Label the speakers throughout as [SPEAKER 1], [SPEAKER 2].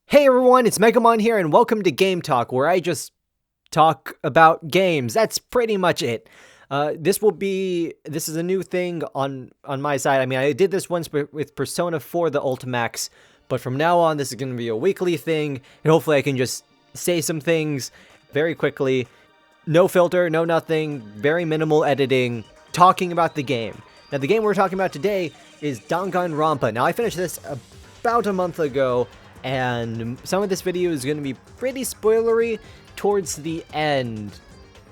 [SPEAKER 1] Hey everyone, it's Megamon here, and welcome to Game Talk, where I just talk about games. That's pretty much it. This is a new thing on my side. I mean, I did this once with Persona 4 the Ultimax, but from now on, this is going to be a weekly thing, and hopefully I can just say some things very quickly. No filter, no nothing, very minimal editing, talking about the game. Now, the game we're talking about today is Danganronpa. Now, I finished this about a month ago, and some of this video is going to be pretty spoilery towards the end.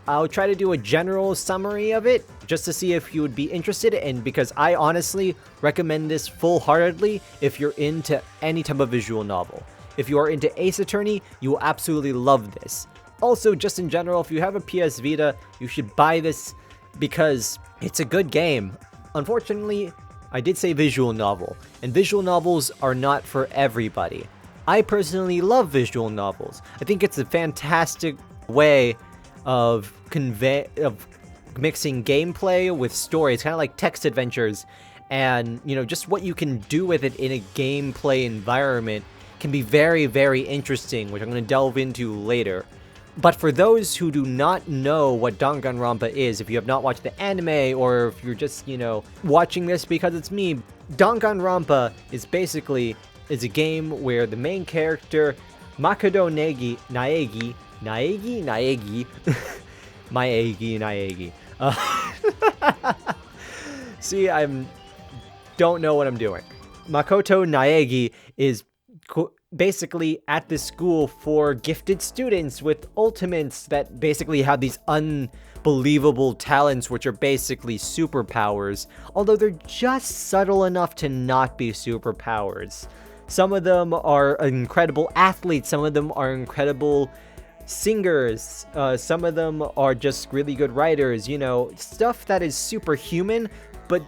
[SPEAKER 1] I'll try to do a general summary of it, just to see if you would be interested, and because I honestly recommend this full-heartedly if you're into any type of visual novel. If you are into Ace Attorney, you will absolutely love this. Also, just in general, if you have a PS Vita, you should buy this because it's a good game. Unfortunately, I did say visual novel, and visual novels are not for everybody. I personally love visual novels. I think it's a fantastic way of mixing gameplay with story. It's kind of like text adventures, and just what you can do with it in a gameplay environment can be very, very interesting, which I'm going to delve into later. But for those who do not know what Danganronpa is, if you have not watched the anime, or if you're just, watching this because it's me, Danganronpa is a game where the main character, Makoto Naegi, see, don't know what I'm doing. Makoto Naegi is basically at this school for gifted students with ultimates that basically have these unbelievable talents, which are basically superpowers, although they're just subtle enough to not be superpowers. Some of them are incredible athletes, some of them are incredible singers, some of them are just really good writers, stuff that is superhuman, but,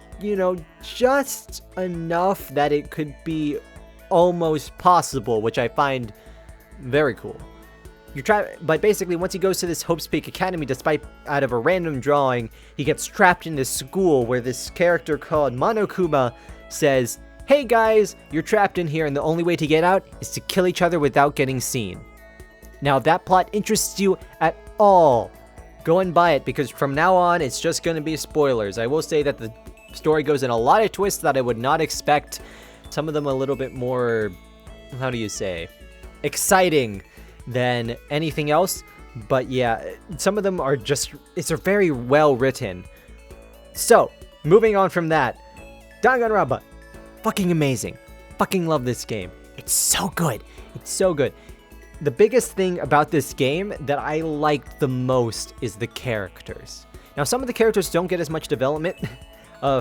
[SPEAKER 1] just enough that it could be almost possible, which I find very cool. But basically, once he goes to this Hope's Peak Academy, despite out of a random drawing, he gets trapped in this school where this character called Monokuma says, "Hey guys, you're trapped in here, and the only way to get out is to kill each other without getting seen." Now, if that plot interests you at all, go and buy it, because from now on, it's just going to be spoilers. I will say that the story goes in a lot of twists that I would not expect. Some of them a little bit more, exciting than anything else. But yeah, some of them are it's very well written. So, moving on from that, Danganronpa, fucking amazing. Fucking love this game. It's so good. It's so good. The biggest thing about this game that I liked the most is the characters. Now, some of the characters don't get as much development.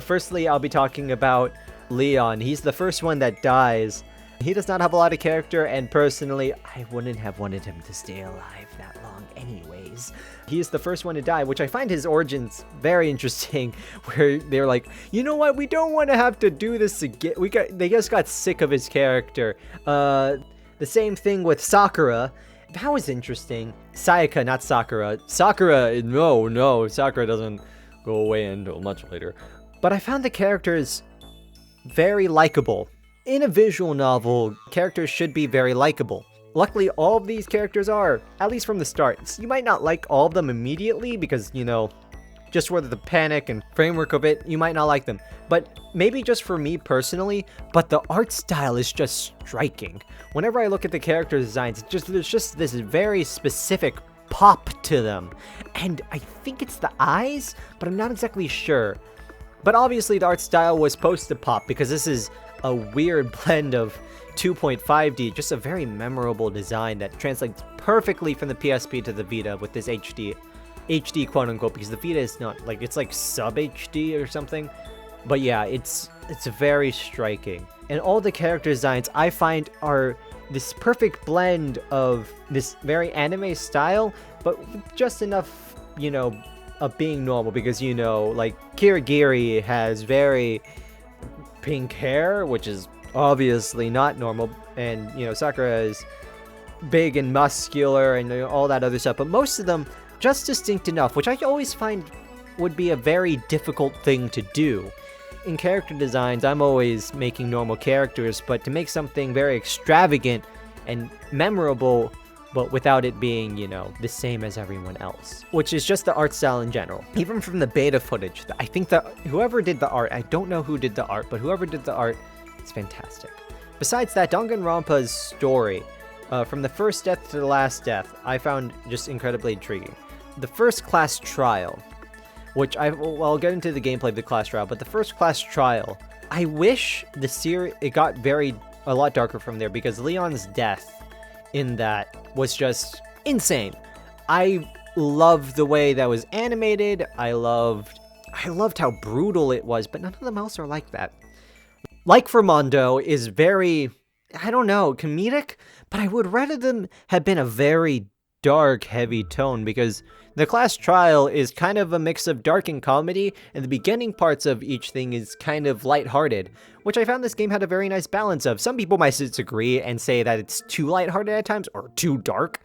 [SPEAKER 1] Firstly, I'll be talking about Leon. He's the first one that dies. He does not have a lot of character, and personally, I wouldn't have wanted him to stay alive that long anyways. He is the first one to die, which I find his origins very interesting, where they're like, you know what, we don't want to have to do this again. They just got sick of his character. The same thing with Sakura. That was interesting. Sayaka, not Sakura. Sakura, no, Sakura doesn't go away until much later. But I found the characters very likable. In a visual novel, characters should be very likable. Luckily, all of these characters are, at least from the start. You might not like all of them immediately because, just for the panic and framework of it, you might not like them. But maybe just for me personally, but the art style is just striking. Whenever I look at the character designs, there's just this very specific pop to them. And I think it's the eyes, but I'm not exactly sure. But obviously the art style was supposed to pop because this is a weird blend of 2.5D, just a very memorable design that translates perfectly from the PSP to the Vita with this HD quote unquote, because the Vita is not it's like sub HD or something. But yeah, it's very striking. And all the character designs I find are this perfect blend of this very anime style, but just enough, of being normal, because Kirigiri has very pink hair, which is obviously not normal, and Sakura is big and muscular and all that other stuff, but most of them just distinct enough, which I always find would be a very difficult thing to do. In character designs, I'm always making normal characters, but to make something very extravagant and memorable, but without it being, you know, the same as everyone else, which is just the art style in general. Even from the beta footage, I think that whoever did the art, I don't know who did the art, but whoever did the art, it's fantastic. Besides that, Danganronpa's story, from the first death to the last death, I found just incredibly intriguing. The first class trial, which I'll get into the gameplay of the class trial, but the first class trial, I wish the series, it got a lot darker from there, because Leon's death in that was just insane. I loved the way that was animated. I loved how brutal it was, but none of them else are like that. Like for Mondo is very, I don't know, comedic, but I would rather them have been a very dark, heavy tone, because the class trial is kind of a mix of dark and comedy, and the beginning parts of each thing is kind of lighthearted, which I found this game had a very nice balance of. Some people might disagree and say that it's too lighthearted at times, or too dark.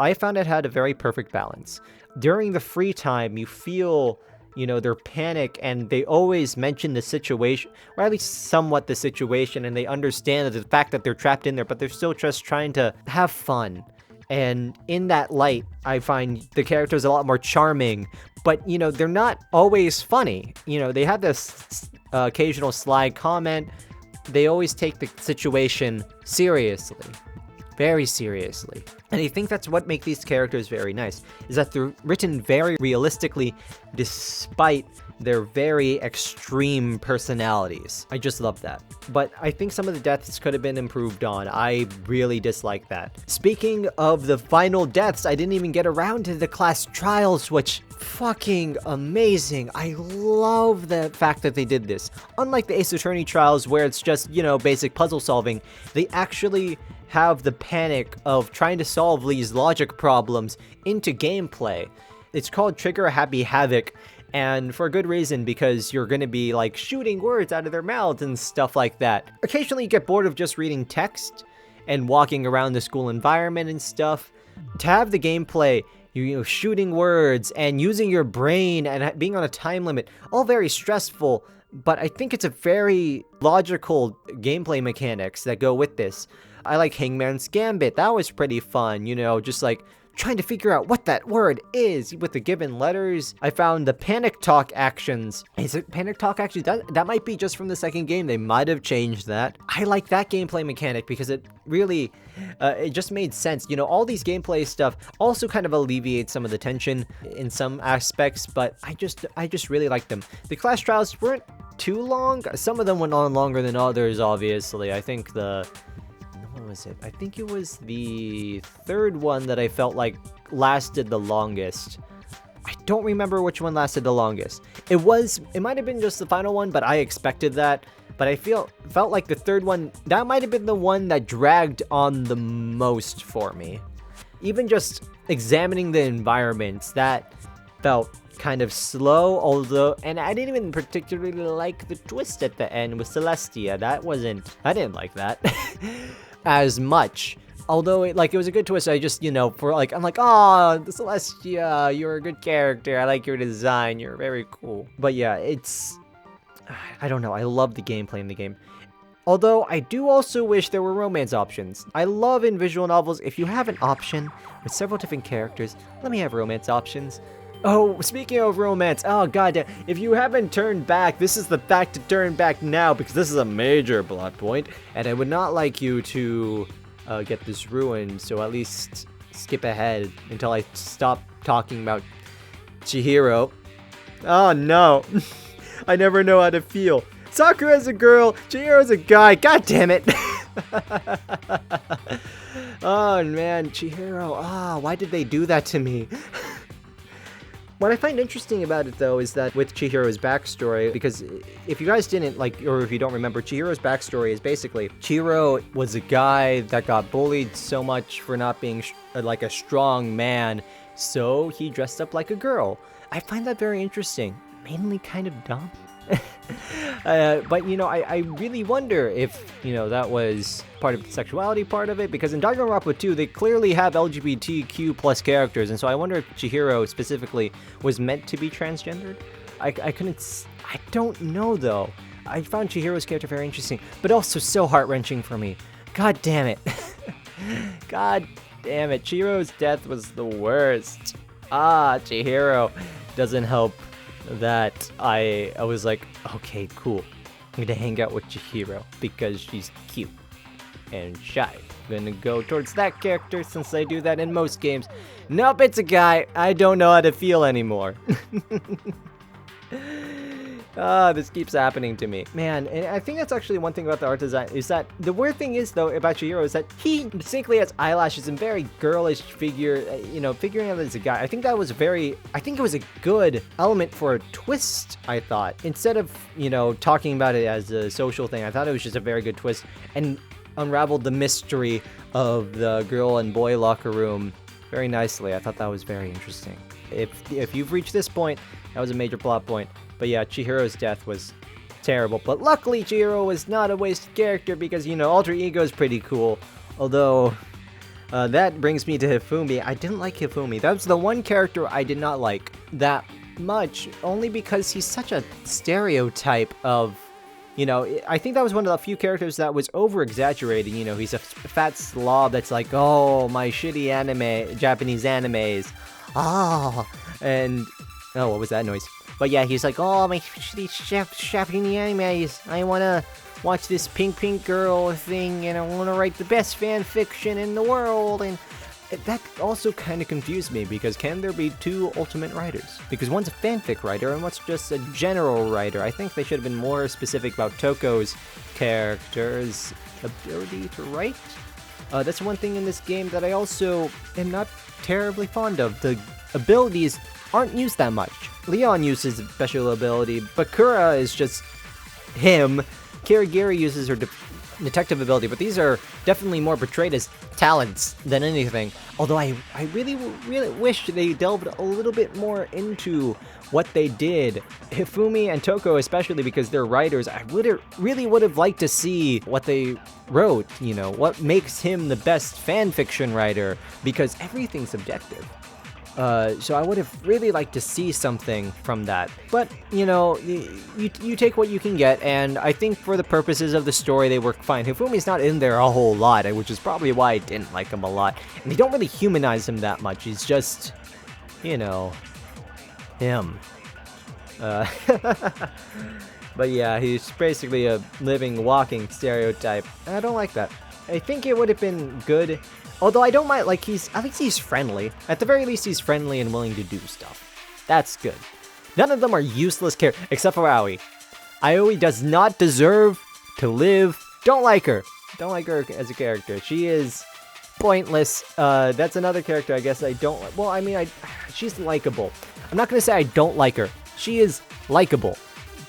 [SPEAKER 1] I found it had a very perfect balance. During the free time, you feel, you know, their panic, and they always mention the situation, or at least somewhat the situation, and they understand the fact that they're trapped in there, but they're still just trying to have fun. And in that light, I find the characters a lot more charming, but, you know, they're not always funny. You know, they have this occasional sly comment. They always take the situation seriously, very seriously. And I think that's what makes these characters very nice, is that they're written very realistically despite their very extreme personalities. I just love that. But I think some of the deaths could have been improved on. I really dislike that. Speaking of the final deaths, I didn't even get around to the class trials, which fucking amazing. I love the fact that they did this. Unlike the Ace Attorney trials where it's just, you know, basic puzzle solving, they actually have the panic of trying to solve these logic problems into gameplay. It's called Trigger Happy Havoc, and for a good reason, because you're going to be like shooting words out of their mouths and stuff like that. Occasionally you get bored of just reading text and walking around the school environment and stuff. To have the gameplay, you know, shooting words and using your brain and being on a time limit, all very stressful, but I think it's a very logical gameplay mechanics that go with this. I like Hangman's Gambit. That was pretty fun, you know, just like trying to figure out what that word is with the given letters. I found the panic talk actions. Is it panic talk actions? That might be just from the second game. They might have changed that. I like that gameplay mechanic because it really, it just made sense. You know, all these gameplay stuff also kind of alleviates some of the tension in some aspects, but I just really like them. The class trials weren't too long. Some of them went on longer than others, obviously. I think I think it was the third one that I felt like lasted the longest. I don't remember which one lasted the longest. It might have been just the final one, but I expected that. But I felt like the third one, that might have been the one that dragged on the most for me. Even just examining the environments, that felt kind of slow, and I didn't even particularly like the twist at the end with Celestia. I didn't like that. As much, although it was a good twist. I just, you know, I'm like, oh, Celestia, you're a good character, I like your design, you're very cool. But yeah, I don't know, I love the gameplay in the game. Although I do also wish there were romance options. I love in visual novels, if you have an option with several different characters, let me have romance options. Oh, speaking of romance, oh goddamn, if you haven't turned back, this is the fact to turn back now, because this is a major plot point, and I would not like you to get this ruined, so at least skip ahead until I stop talking about Chihiro. Oh no, I never know how to feel. Sakura's a girl, Chihiro's a guy, god damn it. Oh man, Chihiro, why did they do that to me? What I find interesting about it, though, is that with Chihiro's backstory, because if you guys didn't, or if you don't remember, Chihiro's backstory is basically, Chihiro was a guy that got bullied so much for not being, a strong man, so he dressed up like a girl. I find that very interesting. Mainly kind of dumb. But, you know, I really wonder if, you know, that was part of the sexuality part of it, because in Danganronpa 2, they clearly have LGBTQ plus characters, and so I wonder if Chihiro specifically was meant to be transgendered. I don't know, though. I found Chihiro's character very interesting, but also so heart-wrenching for me. God damn it. God damn it, Chihiro's death was the worst. Chihiro doesn't help that I was like, okay, cool. I'm gonna hang out with Chihiro because she's cute and shy. I'm gonna go towards that character since I do that in most games. Nope, it's a guy. I don't know how to feel anymore. This keeps happening to me. Man, and I think that's actually one thing about the art design, is that the weird thing is, though, about Chihiro is that he distinctly has eyelashes and very girlish figure, figuring out as a guy. I think it was a good element for a twist, I thought. Instead of, talking about it as a social thing, I thought it was just a very good twist and unraveled the mystery of the girl and boy locker room very nicely. I thought that was very interesting. If you've reached this point, that was a major plot point. But yeah, Chihiro's death was terrible. But luckily, Chihiro was not a wasted character because, Alter Ego is pretty cool. Although, that brings me to Hifumi. I didn't like Hifumi. That was the one character I did not like that much. Only because he's such a stereotype of, I think that was one of the few characters that was over-exaggerating. He's a fat slob that's like, oh, my shitty Japanese animes. And, what was that noise? But yeah, he's like, oh, my shitty Japanese animes. I want to watch this pink girl thing, and I want to write the best fan fiction in the world. And that also kind of confused me, because can there be two ultimate writers? Because one's a fanfic writer, and one's just a general writer. I think they should have been more specific about Toko's character's ability to write. That's one thing in this game that I also am not terribly fond of. The abilities aren't used that much. Leon uses a special ability, Bakura is just him. Kirigiri uses her detective ability, but these are definitely more portrayed as talents than anything. Although I really wish they delved a little bit more into what they did. Hifumi and Toko especially, because they're writers, I really would have liked to see what they wrote, what makes him the best fanfiction writer, because everything's subjective. So I would have really liked to see something from that. But, you take what you can get, and I think for the purposes of the story, they work fine. Hifumi's not in there a whole lot, which is probably why I didn't like him a lot. And they don't really humanize him that much. He's just, him. But yeah, he's basically a living, walking stereotype. And I don't like that. I think it would have been good. Although I don't mind, at least he's friendly. At the very least, he's friendly and willing to do stuff. That's good. None of them are useless characters, except for Aoi. Aoi does not deserve to live. Don't like her. Don't like her as a character. She is pointless. That's another character I guess I don't... Well, I mean, she's likable. I'm not going to say I don't like her. She is likable.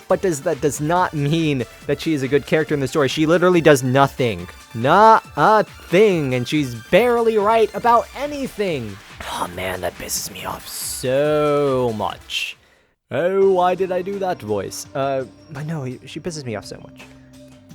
[SPEAKER 1] But that does not mean that she is a good character in the story. She literally does nothing. Not a thing. And she's barely right about anything. Oh man, that pisses me off so much. Oh, why did I do that voice? But no, she pisses me off so much.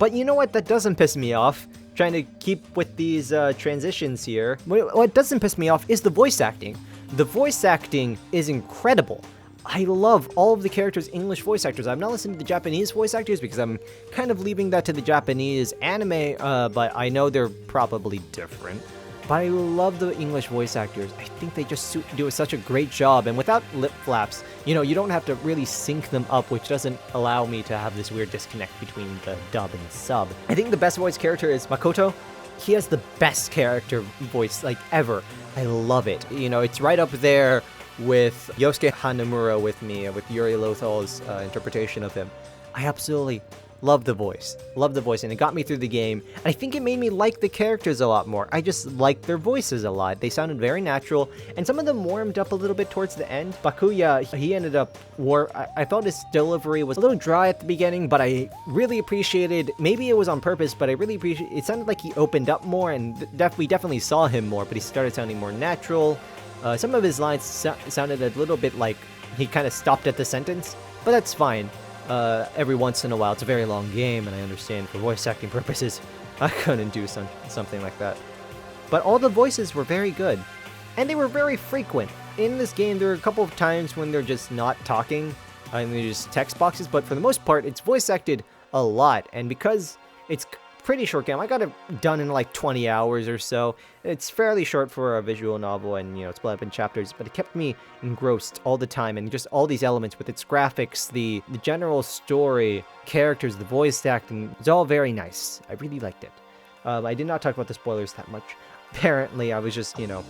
[SPEAKER 1] But you know what? That doesn't piss me off. Trying to keep with these transitions here. What doesn't piss me off is the voice acting. The voice acting is incredible. I love all of the characters' English voice actors. I'm not listening to the Japanese voice actors because I'm kind of leaving that to the Japanese anime, but I know they're probably different. But I love the English voice actors. I think they just do such a great job, and without lip flaps, you don't have to really sync them up, which doesn't allow me to have this weird disconnect between the dub and the sub. I think the best voice character is Makoto. He has the best character voice, ever. I love it. It's right up there with Yosuke Hanamura with me, with Yuri Lothal's interpretation of him. I absolutely love the voice, and it got me through the game. And I think it made me like the characters a lot more. I just liked their voices a lot. They sounded very natural, and some of them warmed up a little bit towards the end. Bakuya, he ended up I felt his delivery was a little dry at the beginning, but I really appreciated, maybe it was on purpose, but I really appreciate, it sounded like he opened up more, and we definitely saw him more, but he started sounding more natural. Some of his lines sounded a little bit like he kind of stopped at the sentence, but that's fine. Every once in a while, it's a very long game, and I understand for voice acting purposes, I couldn't do something like that. But all the voices were very good, and they were very frequent. In this game, there were a couple of times when they're just not talking, and they're just text boxes, but for the most part, it's voice acted a lot, and because it's pretty short game. I got it done in like 20 hours or so. It's fairly short for a visual novel, and you know, it's split up in chapters, but it kept me engrossed all the time, and just all these elements with its graphics, the general story, characters, the voice acting, it's all very nice. I really liked it. I did not talk about the spoilers that much. Apparently, I was just, you know,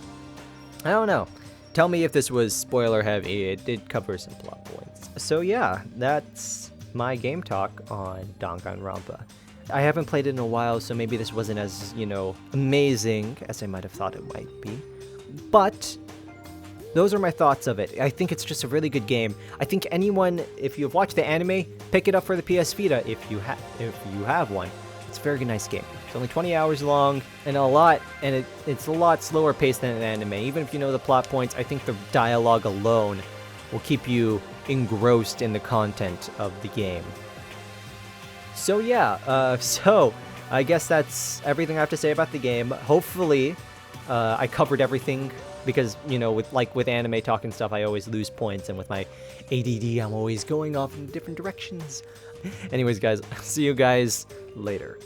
[SPEAKER 1] I don't know. Tell me if this was spoiler heavy. It did cover some plot points. So yeah, that's my game talk on Danganronpa. I haven't played it in a while, so maybe this wasn't as, you know, amazing as I might have thought it might be. But those are my thoughts of it. I think it's just a really good game. I think anyone, if you've watched the anime, pick it up for the PS Vita if you have one. It's a very nice game. It's only 20 hours long and it's a lot slower paced than an anime. Even if you know the plot points, I think the dialogue alone will keep you engrossed in the content of the game. So yeah, so I guess that's everything I have to say about the game. Hopefully, I covered everything, because, you know, with anime talk and stuff, I always lose points, and with my ADD, I'm always going off in different directions. Anyways, guys, see you guys later.